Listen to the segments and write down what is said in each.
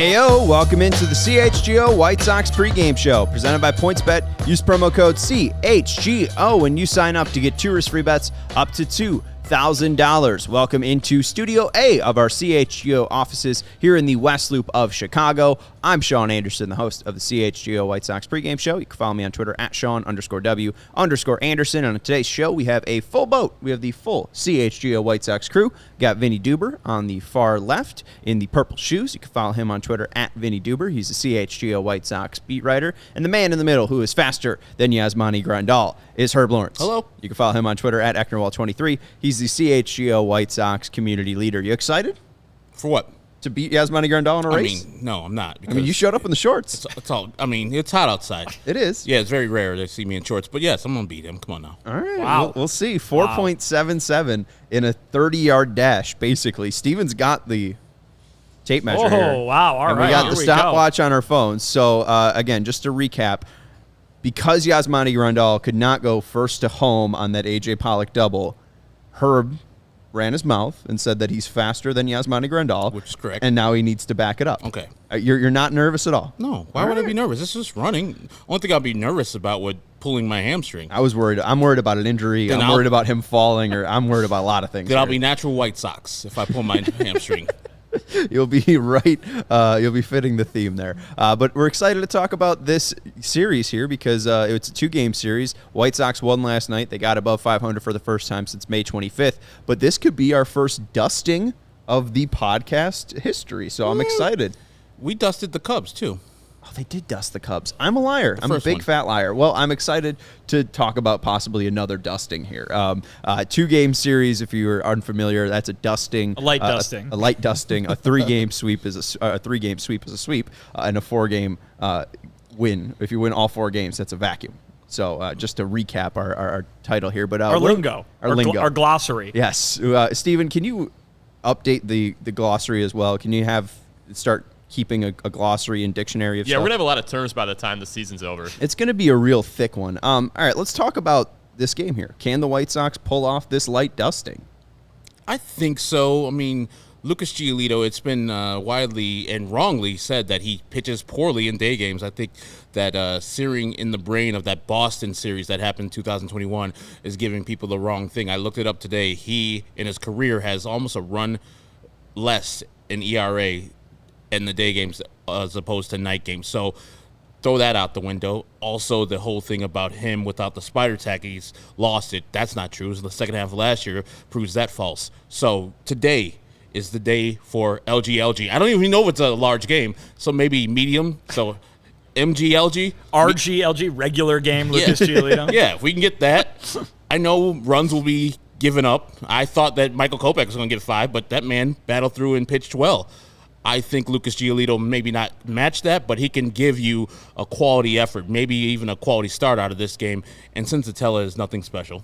Ayo, welcome into the CHGO White Sox pregame show presented by PointsBet. Use promo code CHGO when you sign up to get 2 risk-free bets up to $2,000. Welcome into Studio A of our CHGO offices here in the West Loop of Chicago. I'm Sean Anderson, the host of the CHGO White Sox pregame show. You can follow me on Twitter at Sean_W_Anderson. And on today's show, we have a full boat. We have the full CHGO White Sox crew. We got Vinnie Duber on the far left in the purple shoes. You can follow him on Twitter at Vinnie Duber. He's a CHGO White Sox beat writer. And the man in the middle who is faster than Yasmani Grandal is Herb Lawrence. Hello. You can follow him on Twitter at Ecknerwall23. He's the CHGO White Sox community leader. You excited? For what? To beat Yasmani Grandal in a race? No, I'm not. I mean, you showed up in the shorts. It's all. I mean, it's hot outside. It is. Yeah, it's very rare to see me in shorts. But yes, I'm gonna beat him. Come on now. All right. Wow. We'll see. 4.77 in a 30-yard dash, basically. Steven's got the tape measure here. Oh, wow. All and right. we got Here the we stopwatch on our phones. So, again, just to recap, because Yasmani Grandal could not go first to home on that A.J. Pollock double, Herb ran his mouth and said that he's faster than Yasmani Grandal. Which is correct. And now he needs to back it up. Okay. You're not nervous at all? No. Why would I be nervous? This is just running. Only thing I'll be nervous about would pulling my hamstring. I was worried. I'm worried about an injury. Then I'm worried about him falling, or I'm worried about a lot of things. Then I'll here. be natural White Sox if I pull my hamstring. You'll be right. You'll be fitting the theme there. But we're excited to talk about this series here because it's a 2-game series. White Sox won last night. They got above 500 for the first time since May 25th. But this could be our first dusting of the podcast history. So I'm excited. We dusted the Cubs, too. Oh, they did dust the Cubs. I'm a liar. I'm a first big one. fat liar. Well, I'm excited to talk about possibly another dusting here. 2-game series, if you are unfamiliar, that's a dusting. A light dusting. A light dusting. A 3-game sweep is a 3-game sweep is a sweep, and a 4-game win. If you win all 4 games, that's a vacuum. So just to recap our title here, but Our lingo. Lingo. Our glossary. Yes, Stephen, can you update the glossary as well? Can you start keeping a glossary and dictionary of stuff? Yeah, we're going to have a lot of terms by the time the season's over. It's going to be a real thick one. All right, let's talk about this game here. Can the White Sox pull off this light dusting? I think so. I mean, Lucas Giolito, it's been widely and wrongly said that he pitches poorly in day games. I think that searing in the brain of that Boston series that happened in 2021 is giving people the wrong thing. I looked it up today. He, in his career, has almost a run less in ERA in the day games as opposed to night games. So throw that out the window. Also, the whole thing about him without the spider tack, he's lost it. That's not true. The second half of last year proves that false. So today is the day for LGLG. I don't even know if it's a large game, so maybe medium. So MGLG. RGLG, regular game, Lucas Giolito. Yeah, if we can get that. I know runs will be given up. I thought that Michael Kopech was going to get 5, but that man battled through and pitched well. I think Lucas Giolito maybe not match that, but he can give you a quality effort, maybe even a quality start out of this game. And Sensatella is nothing special.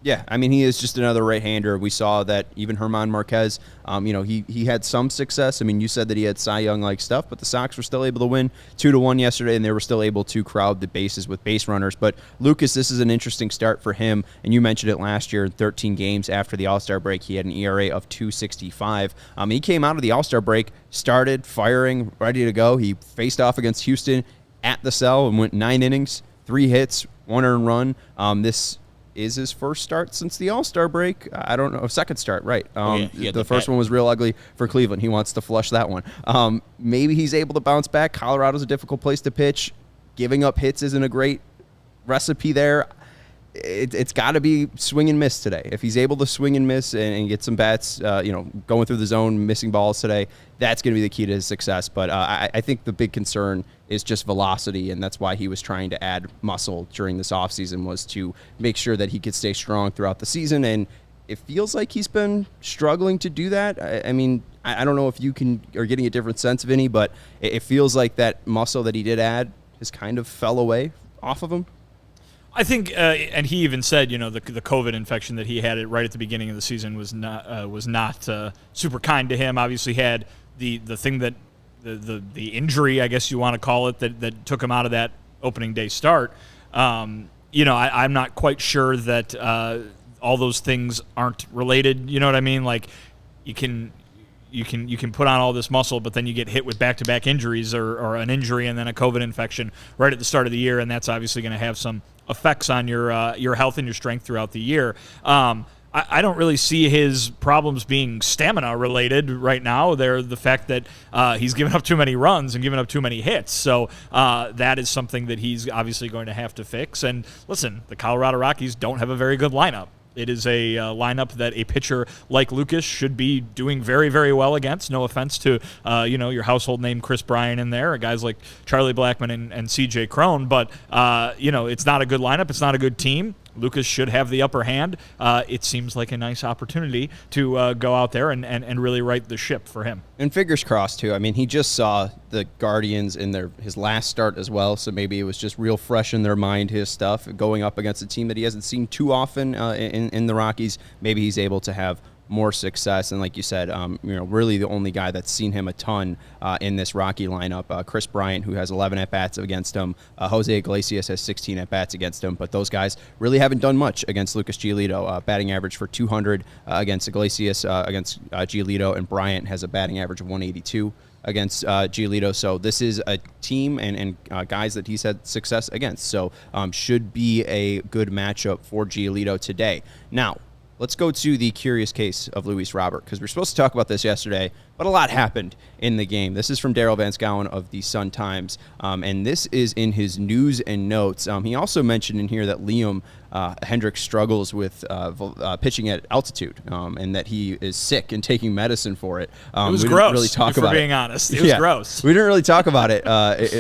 Yeah, I mean, he is just another right-hander. We saw that even German Marquez, he had some success. I mean, you said that he had Cy Young-like stuff, but the Sox were still able to win 2-1 yesterday, and they were still able to crowd the bases with base runners. But Lucas, this is an interesting start for him, and you mentioned it last year in 13 games after the All-Star break. He had an ERA of 2.65. He came out of the All-Star break, started firing, ready to go. He faced off against Houston at the Cell and went 9 innings, 3 hits, 1 earned run. This is his first start since the All-Star break. I don't know. Second start, right. The first one was real ugly for Cleveland. He wants to flush that one. Maybe he's able to bounce back. Colorado's a difficult place to pitch. Giving up hits isn't a great recipe there. It's got to be swing and miss today. If he's able to swing and miss and get some bats, going through the zone, missing balls today, that's going to be the key to his success. But I think the big concern is just velocity, and that's why he was trying to add muscle during this offseason, was to make sure that he could stay strong throughout the season. And it feels like he's been struggling to do that. I mean, I don't know if you are getting a different sense of any, but it feels like that muscle that he did add has kind of fell away off of him. I think, and he even said, the COVID infection that he had right at the beginning of the season was not super kind to him. Obviously, had the thing that the injury, I guess you want to call it, that took him out of that opening day start. I'm not quite sure that all those things aren't related. You know what I mean? Like, you can you can put on all this muscle, but then you get hit with back-to-back injuries or an injury and then a COVID infection right at the start of the year, and that's obviously going to have some effects on your health and your strength throughout the year. I don't really see his problems being stamina related right now. They're the fact that he's given up too many runs and given up too many hits. So that is something that he's obviously going to have to fix. And listen, the Colorado Rockies don't have a very good lineup. It is a lineup that a pitcher like Lucas should be doing very, very well against. No offense to your household name Chris Bryant in there, or guys like Charlie Blackmon and C.J. Cron, but it's not a good lineup. It's not a good team. Lucas should have the upper hand. It seems like a nice opportunity to go out there and really right the ship for him. And fingers crossed, too. I mean, he just saw the Guardians in his last start as well, so maybe it was just real fresh in their mind, his stuff, going up against a team that he hasn't seen too often in the Rockies. Maybe he's able to have more success, and like you said, really the only guy that's seen him a ton in this Rocky lineup, Chris Bryant, who has 11 at-bats against him. Jose Iglesias has 16 at-bats against him, but those guys really haven't done much against Lucas Giolito. Batting average for 200 against Iglesias, against Giolito, and Bryant has a batting average of 182 against Giolito. So this is a team and guys that he's had success against. So should be a good matchup for Giolito today. Now, let's go to the curious case of Luis Robert, because we're supposed to talk about this yesterday, but a lot happened in the game. This is from Daryl Van Schouwen of the Sun-Times, and this is in his news and notes. He also mentioned in here that Liam Hendricks struggles with pitching at altitude, and that he is sick and taking medicine for it. It was we gross, didn't really talk if about we're being honest. It was gross. We didn't really talk about it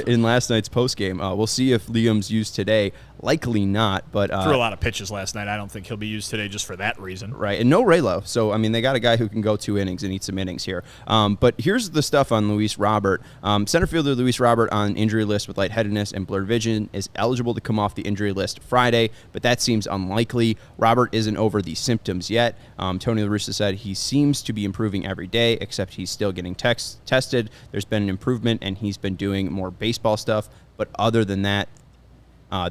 in last night's postgame. We'll see if Liam's used today. Likely not, but threw a lot of pitches last night. I don't think he'll be used today just for that reason. Right, and no Raylo. So, I mean, they got a guy who can go 2 innings and eat some innings here. But here's the stuff on Luis Robert. Center fielder Luis Robert on injury list with lightheadedness and blurred vision is eligible to come off the injury list Friday, but that seems unlikely. Robert isn't over the symptoms yet. Tony La Russa said he seems to be improving every day, except he's still getting tested. There's been an improvement, and he's been doing more baseball stuff. But other than that,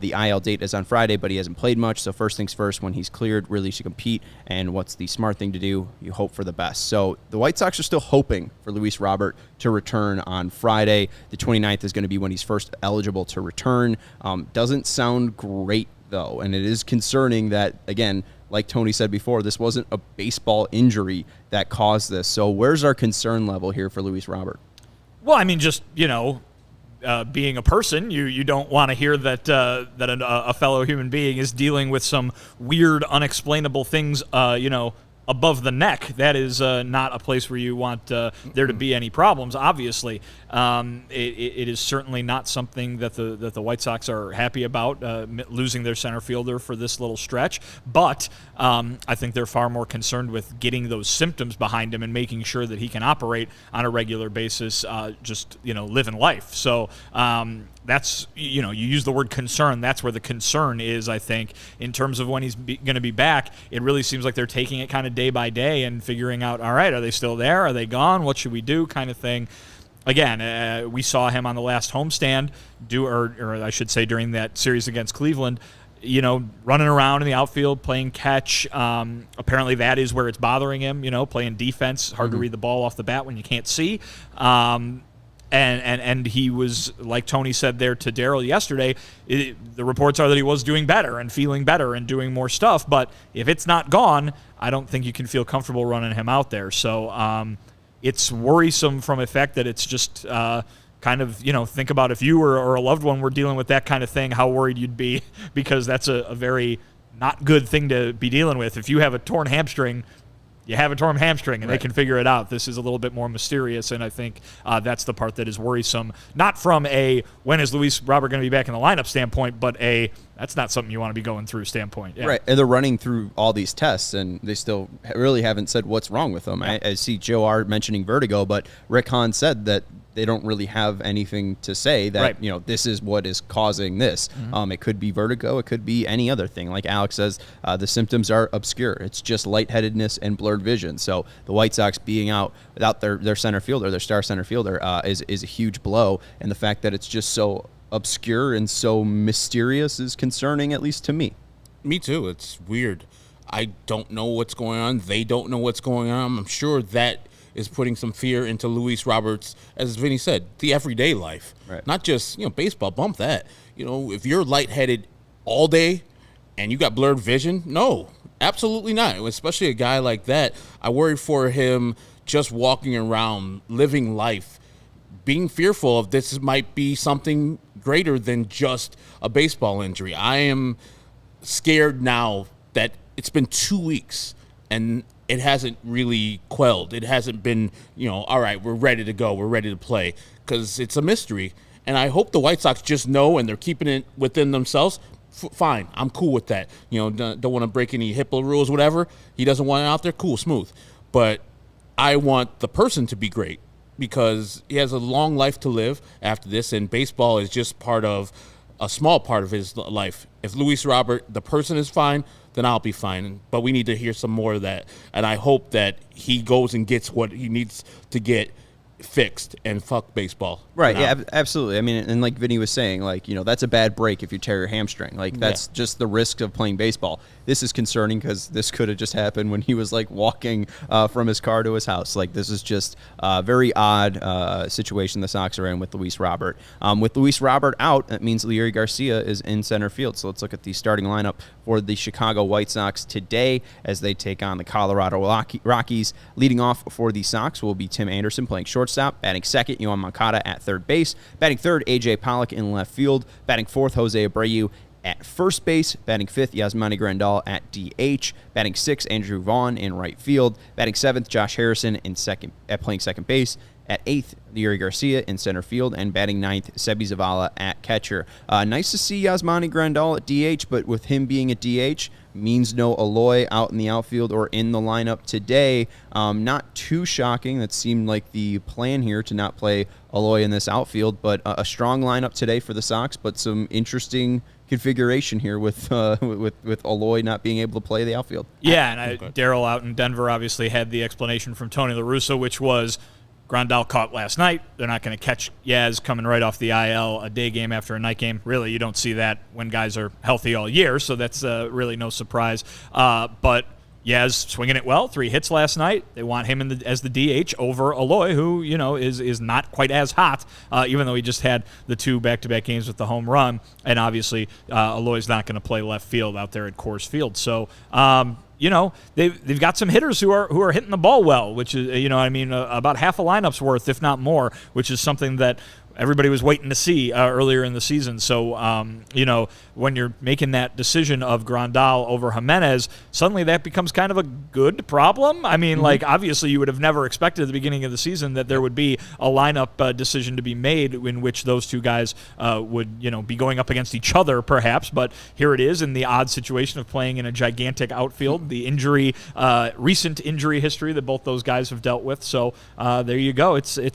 the IL date is on Friday, but he hasn't played much. So first things first, when he's cleared, really to compete. And what's the smart thing to do? You hope for the best. So the White Sox are still hoping for Luis Robert to return on Friday. The 29th is going to be when he's first eligible to return. Doesn't sound great, though. And it is concerning that, again, like Tony said before, this wasn't a baseball injury that caused this. So where's our concern level here for Luis Robert? Well, I mean, just, being a person, you don't want to hear that a fellow human being is dealing with some weird, unexplainable things, above the neck. That is not a place where you want there to be any problems. Obviously, it is certainly not something that the White Sox are happy about, losing their center fielder for this little stretch. But I think they're far more concerned with getting those symptoms behind him and making sure that he can operate on a regular basis, living life. So that's, you use the word concern. That's where the concern is, I think, in terms of when he's going to be back. It really seems like they're taking it kind of day by day and figuring out, all right, are they still there? Are they gone? What should we do? Kind of thing. Again, we saw him on the last homestand or I should say during that series against Cleveland, running around in the outfield, playing catch. Apparently that is where it's bothering him, playing defense. Hard to read the ball off the bat when you can't see. And he was, like Tony said there to Daryl yesterday, the reports are that he was doing better and feeling better and doing more stuff. But if it's not gone, I don't think you can feel comfortable running him out there. So it's worrisome from the fact that it's just kind of, think about if you or a loved one were dealing with that kind of thing, how worried you'd be, because that's a very not good thing to be dealing with. If you have a torn hamstring, you have a torn hamstring, and right. They can figure it out. This is a little bit more mysterious, and I think that's the part that is worrisome. Not from a when is Luis Robert going to be back in the lineup standpoint, but that's not something you want to be going through standpoint. Yeah. Right, and they're running through all these tests, and they still really haven't said what's wrong with them. Yeah. I see Joe R. mentioning vertigo, but Rick Hahn said that they don't really have anything to say that, right. This is what is causing this. Mm-hmm. It could be vertigo. It could be any other thing. Like Alex says, the symptoms are obscure. It's just lightheadedness and blurred vision. So the White Sox being out without their center fielder, their star center fielder, is a huge blow. And the fact that it's just so obscure and so mysterious is concerning, at least to me. Me too. It's weird. I don't know what's going on. They don't know what's going on. I'm sure that is putting some fear into Luis Roberts, as Vinny said, the everyday life. Right. Not just, baseball, bump that. If you're lightheaded all day and you got blurred vision, no, absolutely not. Especially a guy like that. I worry for him just walking around, living life, being fearful of this might be something greater than just a baseball injury. I am scared now that it's been 2 weeks and it hasn't really quelled. It hasn't been, all right, we're ready to go. We're ready to play, because it's a mystery. And I hope the White Sox just know and they're keeping it within themselves. Fine. I'm cool with that. Don't want to break any HIPAA rules, whatever. He doesn't want it out there. Cool, smooth. But I want the person to be great, because he has a long life to live after this, and baseball is just a small part of his life. If Luis Robert, the person, is fine, then I'll be fine. But we need to hear some more of that, and I hope that he goes and gets what he needs to get fixed and fuck baseball. Right, yeah, absolutely. I mean, and like Vinny was saying, that's a bad break if you tear your hamstring. That's just the risk of playing baseball. This is concerning because this could have just happened when he was walking from his car to his house. This is just a very odd situation the Sox are in with Luis Robert. With Luis Robert out, that means Leury Garcia is in center field. So let's look at the starting lineup for the Chicago White Sox today as they take on the Colorado Rockies. Leading off for the Sox will be Tim Anderson playing shortstop. Batting second, Yohan Moncada at third base. Batting third, A.J. Pollock in left field. Batting fourth, Jose Abreu at first base. Batting fifth, Yasmani Grandal at DH. Batting sixth, Andrew Vaughn in right field. Batting seventh, Josh Harrison playing second base. At eighth, Leury Garcia in center field, and batting ninth, Sebi Zavala at catcher. Nice to see Yasmani Grandal at DH, but with him being at DH means no Eloy out in the outfield or in the lineup today. Not too shocking. That seemed like the plan here to not play Eloy in this outfield, but a strong lineup today for the Sox, but some interesting configuration here with Eloy not being able to play the outfield. Yeah, and Daryl out in Denver obviously had the explanation from Tony La Russa, which was Grandal caught last night. They're not going to catch Yaz coming right off the IL a day game after a night game. Really, you don't see that when guys are healthy all year, so that's really no surprise. But Yaz swinging it well, 3 hits last night. They want him as the DH over Eloy, who is not quite as hot, even though he just had the 2 back-to-back games with the home run. And obviously, Eloy's not going to play left field out there at Coors Field. So, they've got some hitters who are hitting the ball well, which is about half a lineup's worth, if not more, which is something that everybody was waiting to see earlier in the season. So, when you're making that decision of Grandal over Jimenez, suddenly that becomes kind of a good problem. I mean, obviously you would have never expected at the beginning of the season that there would be a lineup decision to be made in which those two guys would, be going up against each other perhaps. But here it is in the odd situation of playing in a gigantic outfield, the recent injury history that both those guys have dealt with. So there you go. It's the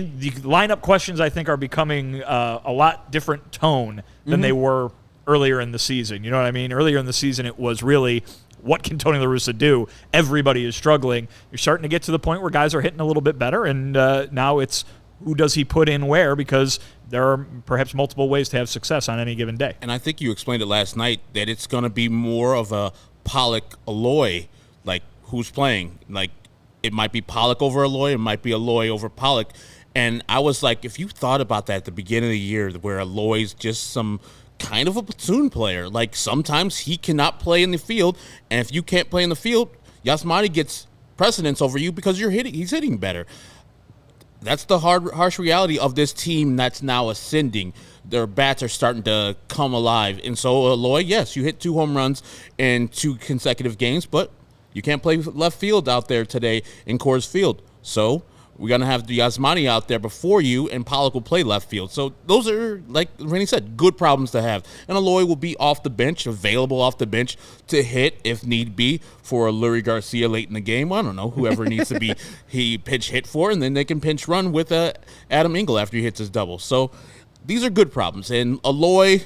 lineup questions, I think, are becoming a lot different tone than they were earlier in the season. You know what I mean? Earlier in the season, it was really, what can Tony La Russa do? Everybody is struggling. You're starting to get to the point where guys are hitting a little bit better, and now it's who does he put in where, because there are perhaps multiple ways to have success on any given day. And I think you explained it last night that it's going to be more of a Pollock-Eloy, who's playing. It might be Pollock over Eloy, it might be Eloy over Pollock. And I was like, if you thought about that at the beginning of the year, where Eloy's just some kind of a platoon player, sometimes he cannot play in the field, and if you can't play in the field, Yasmani gets precedence over you because he's hitting better. That's the harsh reality of this team that's now ascending. Their bats are starting to come alive. And so, Eloy, yes, you hit 2 home runs in 2 consecutive games, but you can't play left field out there today in Coors Field. So we're going to have the Yasmani out there before you, and Pollock will play left field. So those are, like Rennie said, good problems to have. And Eloy will be off the bench, available off the bench to hit, if need be, for Leury Garcia late in the game. I don't know, whoever needs to be he pinch hit for, and then they can pinch run with Adam Engel after he hits his double. So these are good problems. And Eloy,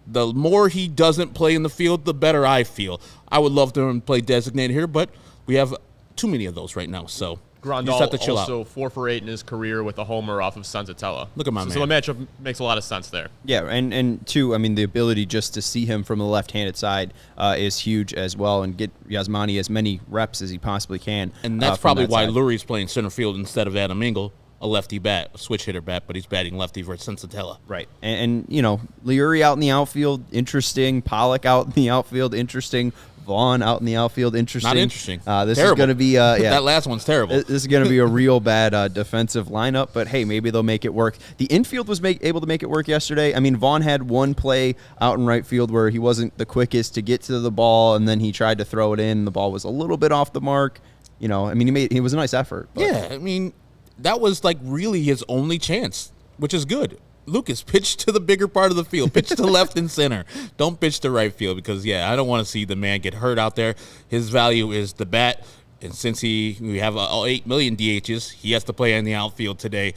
the more he doesn't play in the field, the better I feel. I would love to play designated here, but we have too many of those right now. So You just have to Grandal chill also 4 for 8 in his career with a homer off of Senzatella. Look at my So the man. matchup makes a lot of sense there. Yeah, and two, I mean, the ability just to see him from the left-handed side is huge as well, and get Yasmani as many reps as he possibly can. And that's from probably that why side. Lurie's playing center field instead of Adam Engel, a lefty bat, a switch hitter bat, but he's batting lefty versus Senzatella. Right. And you know, Liuri out in the outfield, interesting. Pollock out in the outfield, interesting. Vaughn out in the outfield, interesting. Not interesting. This Terrible. is going to be, yeah. That last one's terrible. This is going to be a real bad defensive lineup, but hey, maybe they'll make it work. The infield was able to make it work yesterday. I mean, Vaughn had one play out in right field where he wasn't the quickest to get to the ball, and then he tried to throw it in. The ball was a little bit off the mark. You know, I mean, it was a nice effort. But. Yeah, I mean, that was like really his only chance, which is good. Lucas, pitch to the bigger part of the field. Pitch to left and center. Don't pitch to right field because, I don't want to see the man get hurt out there. His value is the bat, and since we have 8 million DHs, he has to play in the outfield today.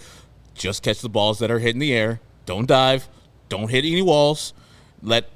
Just catch the balls that are hit in the air. Don't dive. Don't hit any walls. Let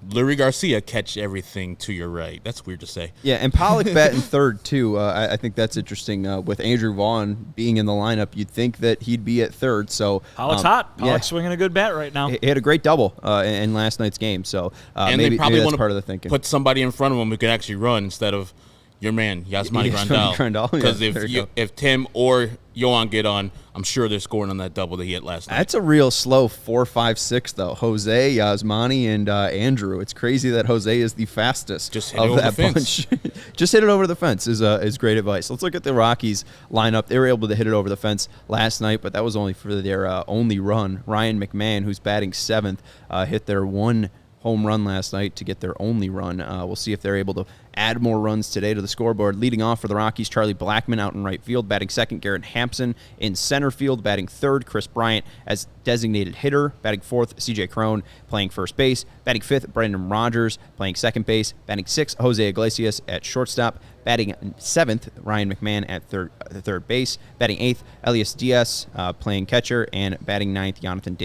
Lurie Garcia catch everything to your right. That's weird to say. Yeah, and Pollock batting third, too. I think that's interesting. With Andrew Vaughn being in the lineup, you'd think that he'd be at third. So Pollock's hot. Pollock's swinging a good bat right now. He had a great double in last night's game. So And maybe they probably that's want part of the thinking. to put somebody in front of him who can actually run instead of your man, Yasmani Grandal. Because if Tim or Yohan get on, I'm sure they're scoring on that double that he hit last night. That's a real slow 4, 5, 6, though. Jose, Yasmani, and Andrew. It's crazy that Jose is the fastest Just hit it of over that the fence. bunch. Just hit it over the fence is great advice. Let's look at the Rockies lineup. They were able to hit it over the fence last night, but that was only for their only run. Ryan McMahon, who's batting 7th, hit their one home run last night to get their only run. We'll see if they're able to add more runs today to the scoreboard. Leading off for the Rockies, Charlie Blackmon out in right field. Batting second, Garrett Hampson in center field. Batting third, Chris Bryant as designated hitter. Batting fourth, CJ Crone playing first base. Batting fifth, Brendan Rodgers playing second base. Batting sixth, Jose Iglesias at shortstop. Batting seventh, Ryan McMahon at third base. Batting eighth, Elias Diaz playing catcher. And batting ninth, Jonathan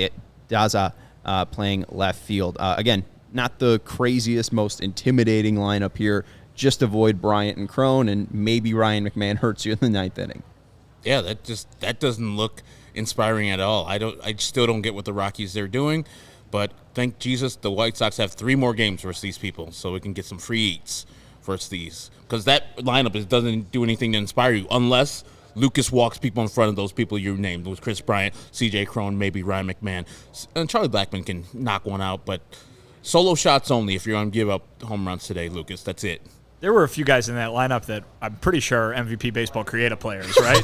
Daza playing left field. Again, not the craziest, most intimidating lineup here. Just avoid Bryant and Crone, and maybe Ryan McMahon hurts you in the ninth inning. Yeah, that doesn't look inspiring at all. I still don't get what the Rockies are doing, but thank Jesus the White Sox have 3 more games versus these people, so we can get some free eats versus these. Because that lineup doesn't do anything to inspire you unless Lucas walks people in front of those people you named. With Chris Bryant, CJ Crone, maybe Ryan McMahon. And Charlie Blackmon can knock one out, but solo shots only if you're going to give up home runs today, Lucas. That's it. There were a few guys in that lineup that I'm pretty sure are MVP Baseball Creative players, right?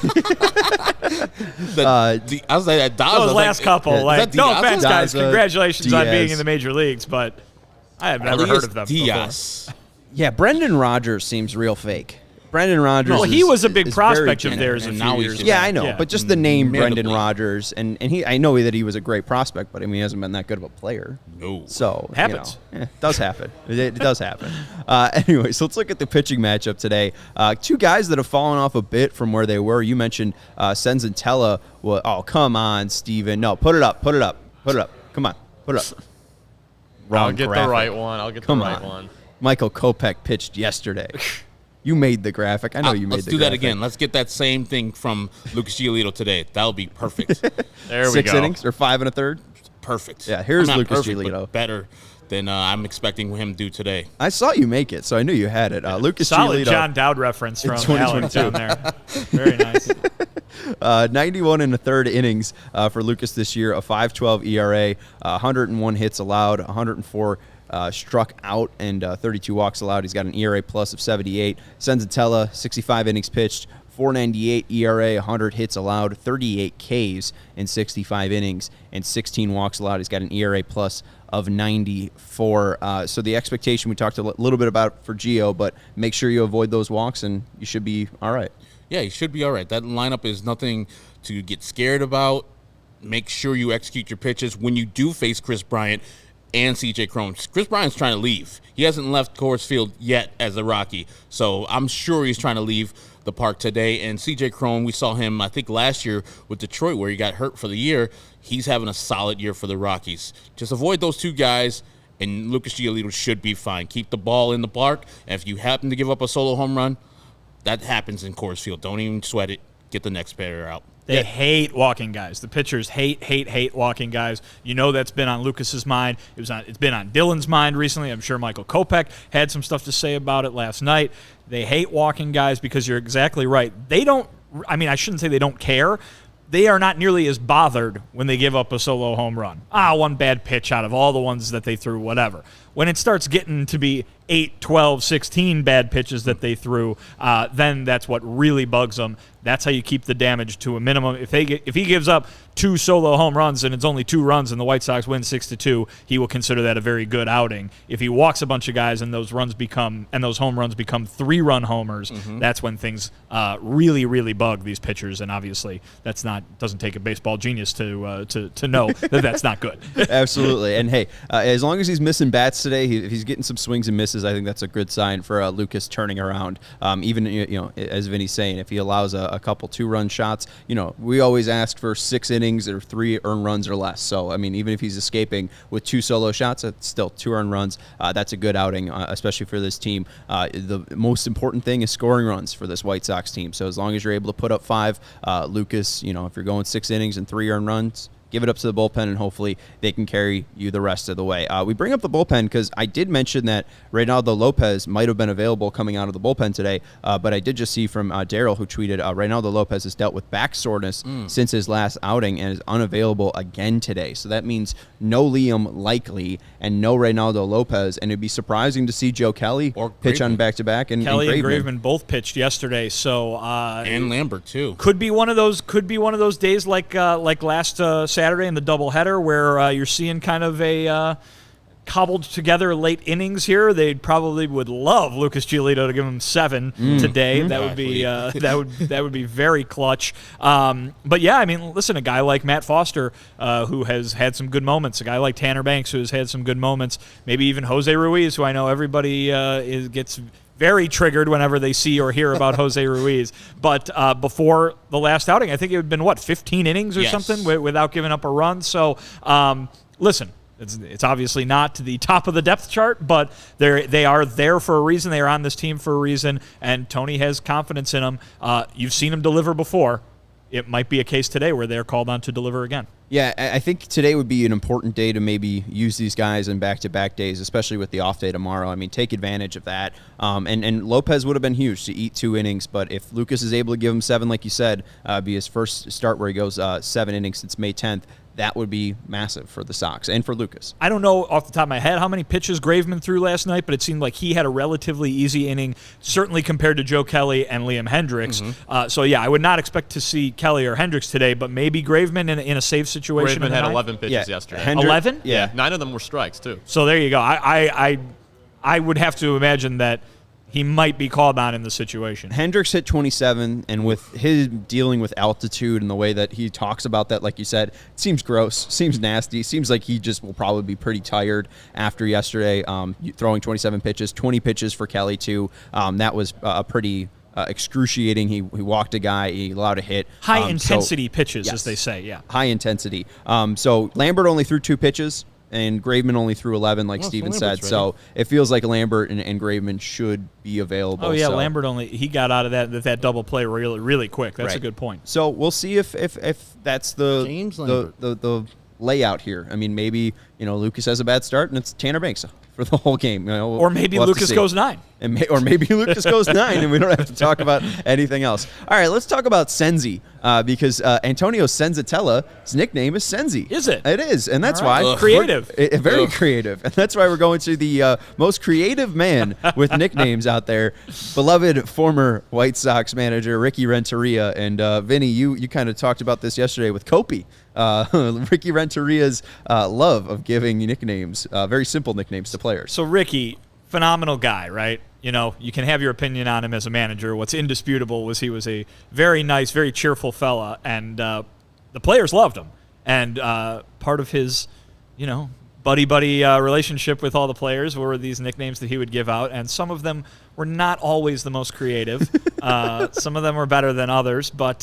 I was like, that Daza. Those last couple. Is Like, that no Diaz? offense, guys. Daza, Congratulations on being Diaz. in the major leagues, but I have never heard of them Diaz. Yeah, Brendan Rodgers seems real fake. Brendan Rodgers. Well, he was a big is prospect very of theirs a and few now he's years just- ago. Yeah, I know, but just the name Brendan Minimally. Rodgers, and I know that he was a great prospect, but I mean he hasn't been that good of a player. No. So Happens. It does happen. It does happen. Anyway, so let's look at the pitching matchup today. 2 guys that have fallen off a bit from where they were. You mentioned Senzatella. Well, oh come on, Steven. No, put it up. Come on, put it up. Wrong I'll get graphic. the right one. I'll get Come the right on. one. Michael Kopech pitched yesterday. You made the graphic. I know you made Let's the do that graphic. again. Let's get that same thing from Lucas Giolito today. That'll be perfect. There we 6 go. innings or 5 1/3. Perfect. Yeah, here's Not Lucas perfect, but Giolito. better than I'm expecting him to do today. I saw you make it, so I knew you had it. Lucas Solid Giolito, John Dowd reference from 2022. Alex down there. Very nice. 91 1/3 innings for Lucas this year, a 5.12 ERA, 101 hits allowed, 104 struck out, and 32 walks allowed. He's got an ERA plus of 78. Senzatella, 65 innings pitched, 4.98 ERA, 100 hits allowed, 38 Ks in 65 innings, and 16 walks allowed. He's got an ERA plus of 94. So the expectation we talked a little bit about for Gio, but make sure you avoid those walks, and you should be all right. Yeah, he should be all right. That lineup is nothing to get scared about. Make sure you execute your pitches when you do face Chris Bryant and CJ Crone. Chris Bryant's trying to leave. He hasn't left Coors Field yet as a Rocky, so I'm sure he's trying to leave the park today. And CJ Crone, we saw him, I think, last year with Detroit where he got hurt for the year. He's having a solid year for the Rockies. Just avoid those 2 guys, and Lucas Giolito should be fine. Keep the ball in the park, and if you happen to give up a solo home run, that happens in Coors Field. Don't even sweat it. get the next batter out. They hate walking guys. The pitchers hate walking guys. You know that's been on Lucas's mind. It's been on Dylan's mind recently. I'm sure Michael Kopech had some stuff to say about it last night. They hate walking guys because you're exactly right. They don't – I mean, I shouldn't say they don't care. They are not nearly as bothered when they give up a solo home run. One bad pitch out of all the ones that they threw, whatever. When it starts getting to be 8, 12, 16 bad pitches that they threw, then that's what really bugs them. That's how you keep the damage to a minimum. If he gives up 2 solo home runs and it's only 2 runs and the White Sox win 6-2, he will consider that a very good outing. If he walks a bunch of guys and those home runs become 3-run homers, that's when things really, really bug these pitchers. And obviously, doesn't take a baseball genius to know that that's not good. Absolutely. And hey, as long as he's missing bats today, if he's getting some swings and misses, I think that's a good sign for Lucas turning around. Even as Vinny's saying, if he allows a couple 2-run shots, we always ask for 6 innings or 3 earned runs or less. So I mean, even if he's escaping with 2 solo shots, it's still 2 earned runs. That's a good outing, especially for this team. The most important thing is scoring runs for this White Sox team. So as long as you're able to put up 5, Lucas, if you're going 6 innings and 3 earned runs, give it up to the bullpen, and hopefully they can carry you the rest of the way. We bring up the bullpen because I did mention that Reynaldo Lopez might have been available coming out of the bullpen today, but I did just see from Daryl, who tweeted, Reynaldo Lopez has dealt with back soreness since his last outing and is unavailable again today. So that means no Liam likely and no Reynaldo Lopez, and it'd be surprising to see Joe Kelly pitch on back-to-back. And Kelly and Graveman. Graveman both pitched yesterday, so and Lambert too. Could be one of those days like last Saturday in the doubleheader where you're seeing kind of a cobbled together late innings here. They probably would love Lucas Giolito to give him 7 today. That would be that would be very clutch. But yeah, I mean, listen, a guy like Matt Foster who has had some good moments, a guy like Tanner Banks who has had some good moments, maybe even Jose Ruiz, who I know everybody gets very triggered whenever they see or hear about Jose Ruiz. But before the last outing, I think it had been, 15 innings or something without giving up a run. So, listen, it's obviously not to the top of the depth chart, but they are there for a reason. They are on this team for a reason, and Tony has confidence in them. You've seen him deliver before. It might be a case today where they're called on to deliver again. Yeah, I think today would be an important day to maybe use these guys in back-to-back days, especially with the off day tomorrow. I mean, take advantage of that. And Lopez would have been huge to eat 2 innings, but if Lucas is able to give him 7, like you said, be his first start where he goes 7 innings since May 10th, that would be massive for the Sox and for Lucas. I don't know off the top of my head how many pitches Graveman threw last night, but it seemed like he had a relatively easy inning, certainly compared to Joe Kelly and Liam Hendricks. So, yeah, I would not expect to see Kelly or Hendricks today, but maybe Graveman in a safe situation. Graveman had 11 pitches yesterday. 11? Yeah. 9 of them were strikes, too. So there you go. I would have to imagine that he might be called on in the situation. Hendricks hit 27, and with his dealing with altitude and the way that he talks about that, like you said, it seems gross, seems nasty, seems like he just will probably be pretty tired after yesterday, throwing 27 pitches, 20 pitches for Kelly, too. That was a pretty excruciating. He walked a guy, he allowed a hit. High-intensity pitches, as they say, yeah. High intensity. So Lambert only threw 2 pitches, and Graveman only threw 11, like Steven said. So it feels like Lambert and Graveman should be available. Oh, yeah, so Lambert he got out of that double play really, really quick. That's a good point. So we'll see if that's the layout here. I mean, maybe, Lucas has a bad start, and it's Tanner Banks for the whole game. Or maybe Lucas goes 9. Or maybe Lucas goes 9, and we don't have to talk about anything else. All right, let's talk about Senzi, because Antonio Senzatella's nickname is Senzi. Is it? It is, and that's why. Creative. Very creative. And that's why we're going to the most creative man with nicknames out there, beloved former White Sox manager Ricky Renteria. And Vinny, you kind of talked about this yesterday with Kopi. Ricky Renteria's love of giving nicknames, very simple nicknames to players. So Ricky, phenomenal guy, right? You can have your opinion on him as a manager. What's indisputable was he was a very nice, very cheerful fella, and the players loved him. And part of his, buddy-buddy relationship with all the players were these nicknames that he would give out, and some of them were not always the most creative. Some of them were better than others, but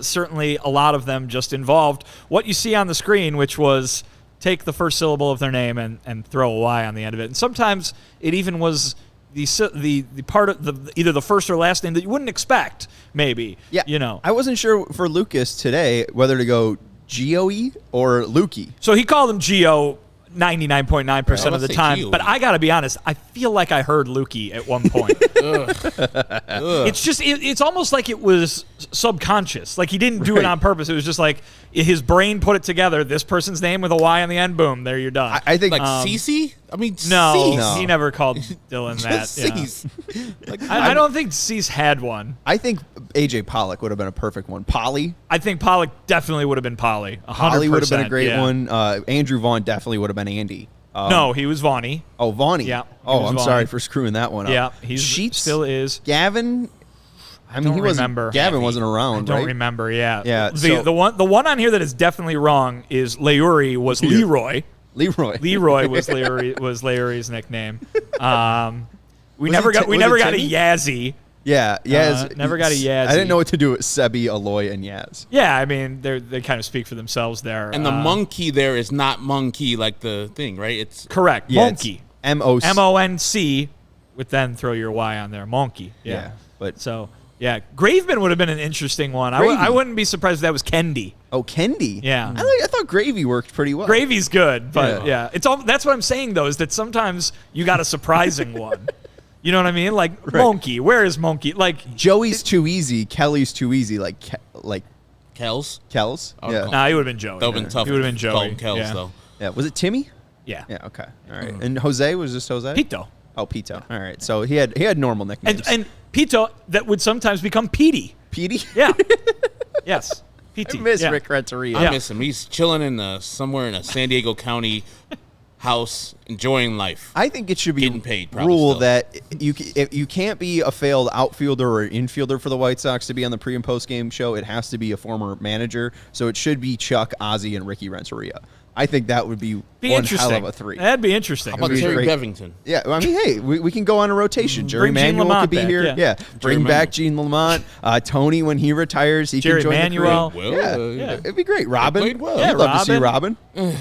certainly a lot of them just involved what you see on the screen, which was take the first syllable of their name and throw a Y on the end of it. And sometimes it even was the part of either the first or last name that you wouldn't expect, maybe. Yeah. You know. I wasn't sure for Lucas today whether to go Gio-y or Lukey. So he called him Gio 99.9% of let's the say time. Gio. But I got to be honest, I feel like I heard Lukey at one point. It's just, it's almost like it was subconscious. Like he didn't do it on purpose. It was just like his brain put it together. This person's name with a Y on the end, boom, there you're done. I think Like Cece? I mean, no, Cease. he never called Dylan that. Just Yeah. Cease. Like, I don't think Cease had one. I think AJ Pollock would have been a perfect one. Polly. I think Pollock definitely would have been Polly. 100%. Polly would have been a great yeah. one. Andrew Vaughn definitely would have been Andy. No, he was Vaughny. Oh, Vaughny. Yeah, he Oh, was I'm Vaughny. sorry for screwing that one up. Yeah, he Sheets, still is. Gavin. I mean, Don't he wasn't. remember. Gavin wasn't around, I don't right? remember. Yeah. Yeah, The one on here that is definitely wrong is Leuri was Leroy. Leroy. Leroy was Leuri's nickname. We Was never it got Ti- we was never it got a Timmy? Yazzie. Yeah, Yaz. Never got a Yazzie. I didn't know what to do with Sebi, Aloy, and Yaz. Yeah, I mean they kind of speak for themselves there. and the monkey there is not monkey like the thing, right? It's correct. Yeah, Monkey. M-O-C. MONC, with then throw your Y on there. Monkey. Yeah, but So yeah, Graveman would have been an interesting one. Gravy. I wouldn't be surprised if that was Kendi. Kendi. Yeah. I thought Gravy worked pretty well. Gravy's good, but Yeah. it's all. That's what I'm saying though, is that sometimes you got a surprising one. You know what I mean? Like Monkey. Where is Monkey? Like Joey's too easy. Kelly's too easy. Like Kells. Kells. Oh, Yeah. cool. nah, he would have been Joey. That would have been tough. He would have been to call Joey. him Kells, yeah. though. Yeah. Was it Timmy? Yeah. Yeah. Okay. All right. And Jose was just Jose. Pito. Oh, Pito. All right. So he had normal nicknames. And Pito that would sometimes become Petey. Petey. Yeah. Yes. Petey. I miss yeah. Rick Renteria. I miss him. He's chilling in somewhere in a San Diego County house, enjoying life. I think it should be Getting paid, probably rule still. that if you can't be a failed outfielder or infielder for the White Sox to be on the pre and post game show. It has to be a former manager. So it should be Chuck, Ozzie, and Ricky Renteria. I think that would be one interesting. hell of a three. That'd be interesting. How about be Terry great. Bevington? Yeah, I mean, hey, we can go on a rotation. Jerry Bring Gene Manuel Lamont could be back, here. yeah. Bring Jerry back Gene Lamont. Tony, when he retires, he Jerry can join Manuel. the crew. Well, Yeah, it'd be great. Robin, played well. Yeah, I'd love to see Robin. Robin.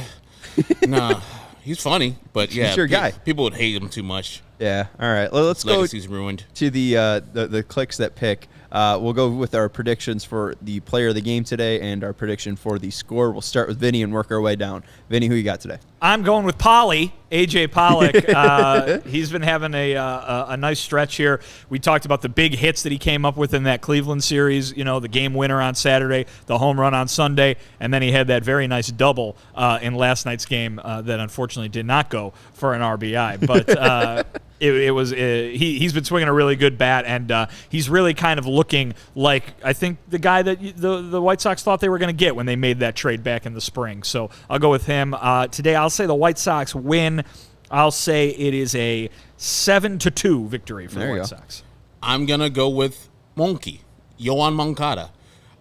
Nah, he's funny, but yeah, He's your guy. People would hate him too much. Yeah. All right. Well, let's His go legacy's ruined. to the clicks that pick. We'll go with our predictions for the player of the game today and our prediction for the score. We'll start with Vinny and work our way down. Vinny, who you got today? I'm going with Polly, AJ Pollock. He's been having a nice stretch here. We talked about the big hits that he came up with in that Cleveland series. You know, the game winner on Saturday, the home run on Sunday, and then he had that very nice double in last night's game that unfortunately did not go for an RBI. But he's been swinging a really good bat, and he's really kind of looking like, I think, the guy that the White Sox thought they were going to get when they made that trade back in the spring. So I'll go with him. Today I'll say the White Sox win. I'll say it is a 7-2 victory for the White Sox. I'm gonna go with Monkey, Yoan Moncada.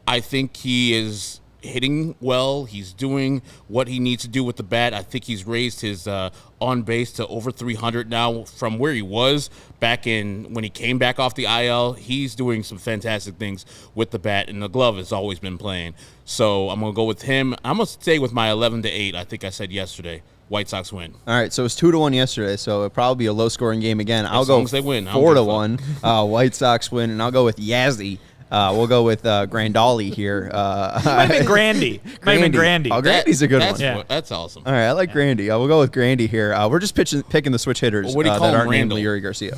I think he is hitting well. He's doing what he needs to do with the bat. I think he's raised his on base to over 300 now from where he was back in when he came back off the IL. He's doing some fantastic things with the bat, and the glove has always been playing. So I'm gonna go with him. I'm gonna stay with my 11-8. I think I said yesterday. White Sox win. All right, so it's 2-1 yesterday, so it'll probably be a low-scoring game again. I'll As go long as they win, I don't give a 4-1. White Sox win, and I'll go with Yazzie. We'll go with Grandali here. Might have been Grandy. Might have been Grandy. Oh, Grandy's a good one. Yeah. That's awesome. All right, I like Grandy. We'll go with Grandy here. We're just picking the switch hitters Well, what do you call that him, aren't named Randall? Leury Garcia.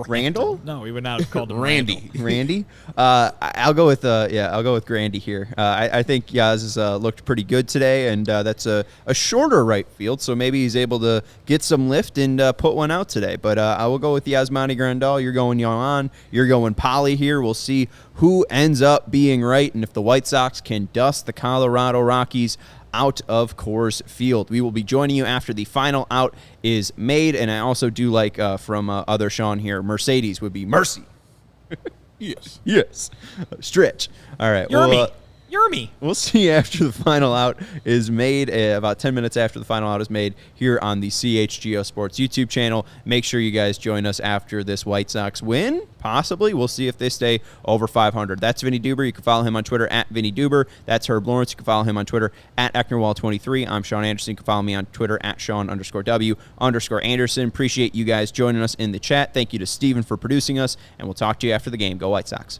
Randall? No, we would not have called him Randy. Randy? I'll go with Grandy here. I think Yaz has looked pretty good today, and that's a shorter right field, so maybe he's able to get some lift and put one out today. But I will go with Yasmani Grandal. You're going Yohan. You're going Polly here. We'll see who ends up being right, and if the White Sox can dust the Colorado Rockies out of Coors Field. We will be joining you after the final out is made, and I also do like from other Sean here, Mercedes would be Mercy. Yes. Yes. Stretch. All right. Yermy. Yermy. We'll see after the final out is made, about 10 minutes after the final out is made here on the CHGO Sports YouTube channel. Make sure you guys join us after this White Sox win. Possibly. We'll see if they stay over 500. That's Vinnie Duber. You can follow him on Twitter at Vinnie Duber. That's Herb Lawrence. You can follow him on Twitter at Ecknerwall23. I'm Sean Anderson. You can follow me on Twitter at Sean_W_Anderson. Appreciate you guys joining us in the chat. Thank you to Steven for producing us, and we'll talk to you after the game. Go White Sox.